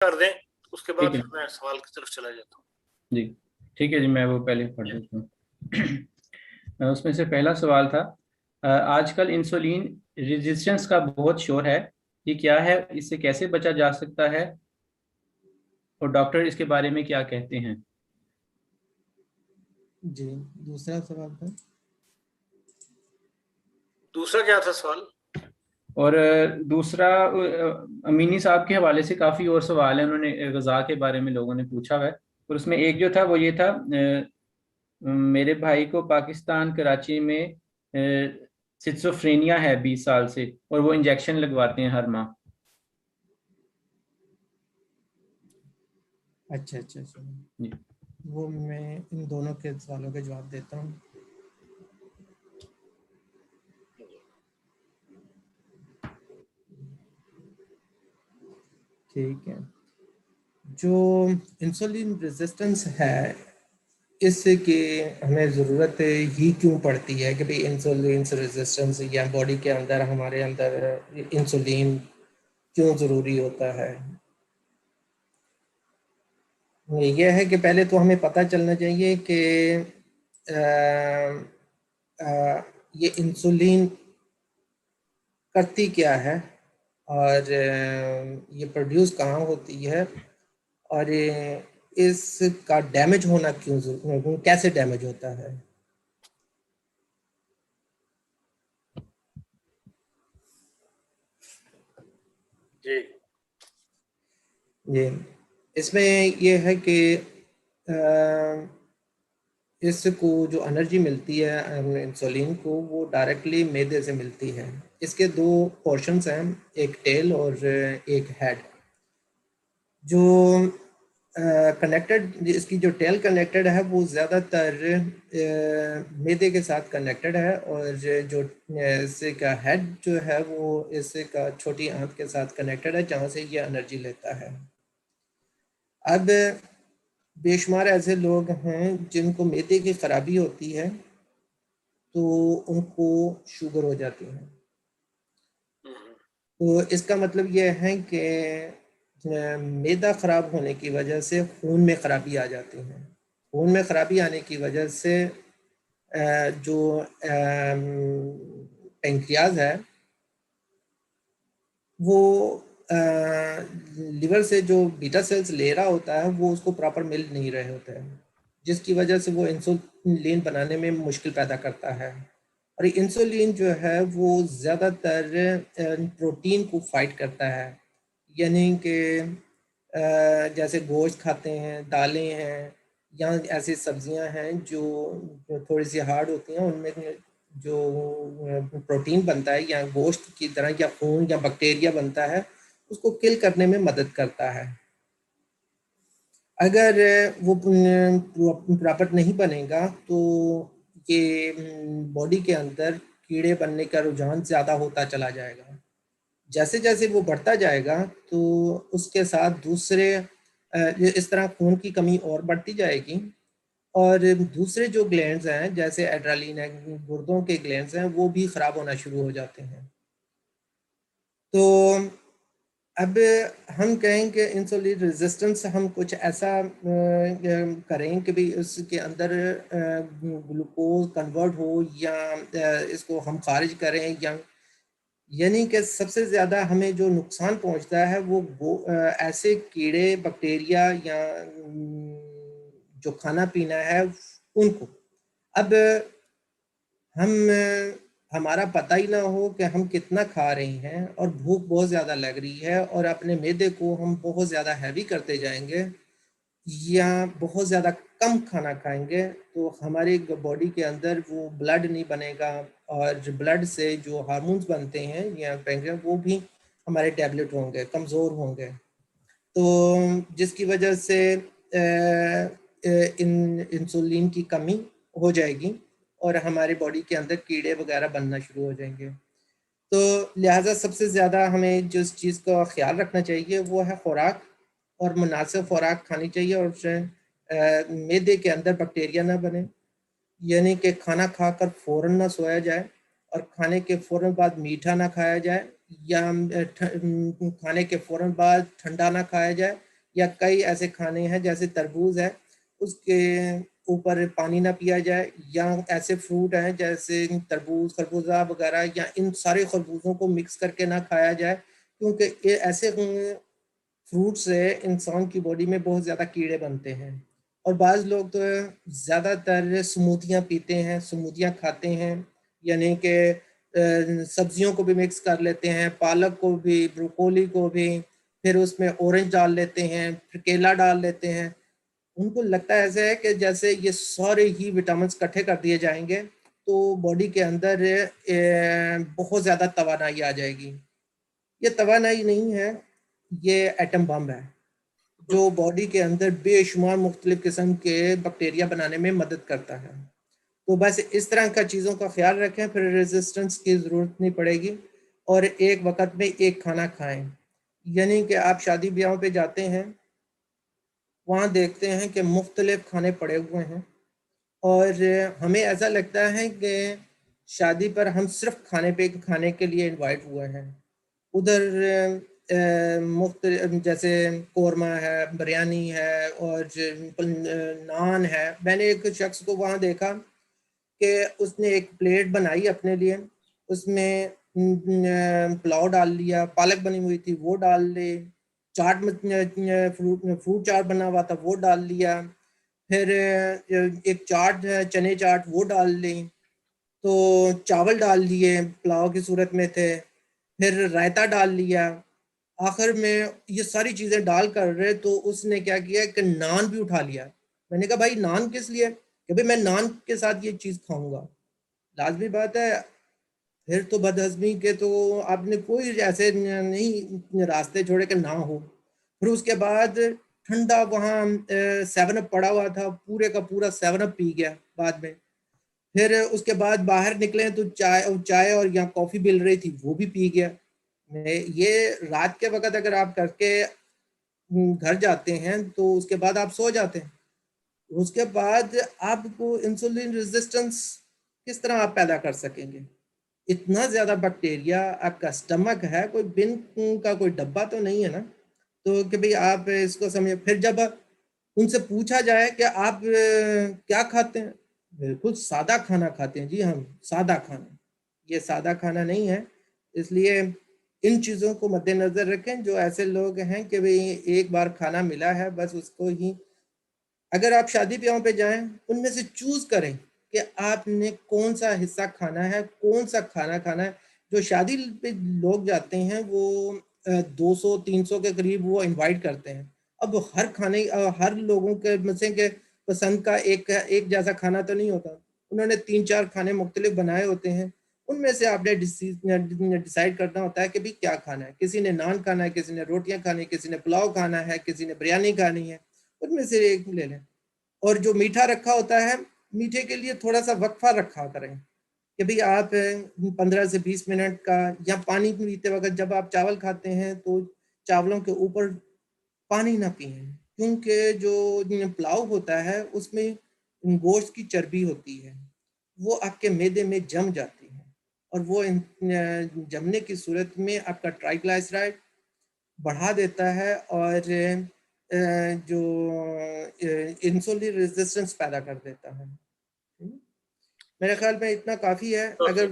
कर दें, उसके बाद ठीक है फिर मैं सवाल की तरफ चला जाता हूँ। जी। ठीक है जी, मैं वो पहले पढ़ देता हूँ। उसमें से पहला सवाल था, आजकल इंसुलिन रेजिस्टेंस का बहुत शोर है, ये क्या है, इससे कैसे बचा जा सकता है और डॉक्टर इसके बारे में क्या कहते हैं? जी, दूसरा सवाल था। दूसरा क्या था सवाल? और दूसरा, अमीनी साहब के हवाले से काफ़ी और सवाल है, उन्होंने ग़ज़ा के बारे में लोगों ने पूछा हुआ है। और उसमें एक जो था वो ये था, मेरे भाई को पाकिस्तान कराची में सिस्टोफ्रेनिया है 20 साल से, और वो इंजेक्शन लगवाते हैं हर माह। अच्छा अच्छा अच्छा, जी। वो मैं इन दोनों के सवालों के जवाब देता हूँ। ठीक है, जो इंसुलिन रेजिस्टेंस है इसकी हमें ज़रूरत ही क्यों पड़ती है कि भाई इंसुलिन रेजिस्टेंस या बॉडी के अंदर हमारे अंदर इंसुलिन क्यों ज़रूरी होता है। यह है कि पहले तो हमें पता चलना चाहिए कि ये इंसुलिन करती क्या है और ये प्रोड्यूस कहाँ होती है और इसका डैमेज होना क्यों, कैसे डैमेज होता है। जी ये इसमें ये है कि इसको जो एनर्जी मिलती है इंसुलिन को, वो डायरेक्टली मैदे से मिलती है। इसके दो पोर्शंस हैं, एक टेल और एक हेड। जो कनेक्टेड, इसकी जो टेल कनेक्टेड है वो ज़्यादातर मैदे के साथ कनेक्टेड है, और जो इससे का हेड जो है वो इससे का छोटी आंत के साथ कनेक्टेड है, जहाँ से ये एनर्जी लेता है। अब बेशुमार ऐसे लोग हैं जिनको मैदे की खराबी होती है, तो उनको शुगर हो जाती है। तो इसका मतलब ये है कि मैदा ख़राब होने की वजह से खून में ख़राबी आ जाती है। खून में ख़राबी आने की वजह से जो पेंक्रियाज है वो लिवर से जो बीटा सेल्स ले रहा होता है वो उसको प्रॉपर मिल नहीं रहे होते हैं, जिसकी वजह से वो इंसुलिन बनाने में मुश्किल पैदा करता है। और इंसुलिन जो है वो ज़्यादातर प्रोटीन को फाइट करता है, यानी कि जैसे गोश्त खाते हैं, दालें हैं, या ऐसी सब्जियां हैं जो थोड़ी सी हार्ड होती हैं, उनमें जो प्रोटीन बनता है या गोश्त की तरह या खून या बैक्टीरिया बनता है, उसको किल करने में मदद करता है। अगर वो प्रॉपर नहीं बनेगा तो ये बॉडी के अंदर कीड़े बनने का रुझान ज़्यादा होता चला जाएगा। जैसे जैसे वो बढ़ता जाएगा तो उसके साथ दूसरे इस तरह खून की कमी और बढ़ती जाएगी, और दूसरे जो ग्लैंड्स हैं जैसे एड्रेनलिन है, गुर्दों के ग्लैंड्स हैं, वो भी ख़राब होना शुरू हो जाते हैं। तो अब हम कहें कि इंसुलिन रेजिस्टेंस हम कुछ ऐसा करें कि भाई उसके अंदर ग्लूकोज कन्वर्ट हो, या इसको हम खारिज करें, या यानी कि सबसे ज़्यादा हमें जो नुकसान पहुंचता है वो ऐसे कीड़े बैक्टीरिया या जो खाना पीना है उनको। अब हम हमारा पता ही ना हो कि हम कितना खा रहे हैं और भूख बहुत ज़्यादा लग रही है, और अपने मैदे को हम बहुत ज़्यादा हैवी करते जाएंगे या बहुत ज़्यादा कम खाना खाएंगे, तो हमारी बॉडी के अंदर वो ब्लड नहीं बनेगा, और ब्लड से जो हार्मोन्स बनते हैं या पैंक्रियास, वो भी हमारे टैबलेट होंगे, कमज़ोर होंगे। तो जिसकी वजह से इंसुलिन की कमी हो जाएगी और हमारी बॉडी के अंदर कीड़े वगैरह बनना शुरू हो जाएंगे। तो लिहाजा सबसे ज़्यादा हमें जिस चीज़ का ख्याल रखना चाहिए वो है खुराक, और मुनासिब खुराक खानी चाहिए, और मैदे के अंदर बैक्टीरिया ना बने, यानी कि खाना खाकर फ़ौरन ना सोया जाए, और खाने के फ़ौरन बाद मीठा ना खाया जाए, या खाने के फ़ौरन बाद ठंडा ना खाया जाए, या कई ऐसे खाने हैं जैसे तरबूज है उसके ऊपर पानी ना पिया जाए, या ऐसे फ्रूट हैं जैसे तरबूज खरबूजा वगैरह, या इन सारे खरबूजों को मिक्स करके ना खाया जाए, क्योंकि ये ऐसे फ्रूट से इंसान की बॉडी में बहुत ज़्यादा कीड़े बनते हैं। और बाज़ लोग तो ज़्यादातर स्मूदियाँ पीते हैं, स्मूदियाँ खाते हैं, यानी कि सब्जियों को भी मिक्स कर लेते हैं, पालक को भी, ब्रोकोली को भी, फिर उसमें ऑरेंज डाल लेते हैं, फिर केला डाल लेते हैं। उनको लगता है ऐसे है कि जैसे ये सारे ही विटामिन इकट्ठे कर दिए जाएंगे तो बॉडी के अंदर बहुत ज़्यादा तवानाई आ जाएगी। ये तवानाई नहीं है, ये एटम बम है जो बॉडी के अंदर बेशुमार मुख्तलिफ किस्म के बैक्टीरिया बनाने में मदद करता है। तो बस इस तरह का चीज़ों का ख्याल रखें, फिर रेजिस्टेंस की ज़रूरत नहीं पड़ेगी। और एक वक्त में एक खाना खाएं, यानी कि आप शादी ब्याहों पे जाते हैं, वहाँ देखते हैं कि मुख्तलिफ खाने पड़े हुए हैं और हमें ऐसा लगता है कि शादी पर हम सिर्फ खाने के लिए इनवाइट हुए हैं। उधर मुख्तलिफ जैसे कौरमा है, बिरयानी है और नान है। मैंने एक शख्स को वहाँ देखा कि उसने एक प्लेट बनाई अपने लिए, उसमें पुलाव डाल लिया, पालक बनी हुई थी वो डाल ली, चाट फ्रूट चाट बना हुआ था वो डाल लिया, फिर एक चाट चने चाट वो डाल ली, तो चावल डाल लिए पुलाव की सूरत में थे, फिर रायता डाल लिया। आखिर में ये सारी चीज़ें डाल कर रहे तो उसने क्या किया कि नान भी उठा लिया। मैंने कहा भाई नान किस लिए? कि भाई मैं नान के साथ ये चीज़ खाऊंगा। लाजमी बात है, फिर तो बदहजमी के तो आपने कोई ऐसे नहीं रास्ते छोड़े कि ना हो। फिर उसके बाद ठंडा वहाँ 7 अप पड़ा हुआ था, पूरे का पूरा 7 अप पी गया बाद में। फिर उसके बाद बाहर निकले तो चाय और या कॉफ़ी मिल रही थी वो भी पी गया। ये रात के वक्त अगर आप करके घर जाते हैं तो उसके बाद आप सो जाते हैं। उसके बाद आपको इंसुलिन रेजिस्टेंस किस तरह आप पैदा कर सकेंगे? इतना ज़्यादा बैक्टीरिया आपका स्टमक है, कोई बिन का कोई डब्बा तो नहीं है ना। तो कि भाई आप इसको समझे। फिर जब उनसे पूछा जाए कि आप क्या खाते हैं, बिल्कुल सादा खाना खाते हैं जी हम, सादा खाना। ये सादा खाना नहीं है। इसलिए इन चीज़ों को मद्देनज़र रखें। जो ऐसे लोग हैं कि भाई एक बार खाना मिला है बस उसको ही, अगर आप शादी ब्याहों पे जाएं उनमें से चूज करें कि आपने कौन सा हिस्सा खाना है, कौन सा खाना खाना है। जो शादी पे लोग जाते हैं वो 200-300 के करीब वो इनवाइट करते हैं। अब हर खाने हर लोगों के मसे के पसंद का एक जैसा खाना तो नहीं होता। उन्होंने 3-4 खाने मुख्तलिफ बनाए होते हैं, उनमें से आपने डिसाइड करना होता है कि भाई क्या खाना है। किसी ने नान खाना है, किसी ने रोटियां खानी है, किसी ने पुलाव खाना है, किसी ने बिरयानी खानी है, उनमें से एक ले लें। और जो मीठा रखा होता है, मीठे के लिए थोड़ा सा वक्फा रखा करें कि भाई आप 15 से 20 मिनट का, या पानी पीते वक्त जब आप चावल खाते हैं तो चावलों के ऊपर पानी ना पिएं, क्योंकि जो पुलाव होता है उसमें गोश्त की चर्बी होती है, वो आपके मैदे में जम जाती है और वो जमने की सूरत में आपका ट्राइग्लिसराइड बढ़ा देता है और जो इंसुलिन रेजिस्टेंस पैदा कर देता है। मेरे ख्याल में इतना काफ़ी है। अगर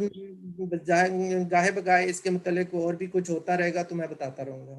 गाहे बगाहे इसके मुतालिक और भी कुछ होता रहेगा तो मैं बताता रहूँगा।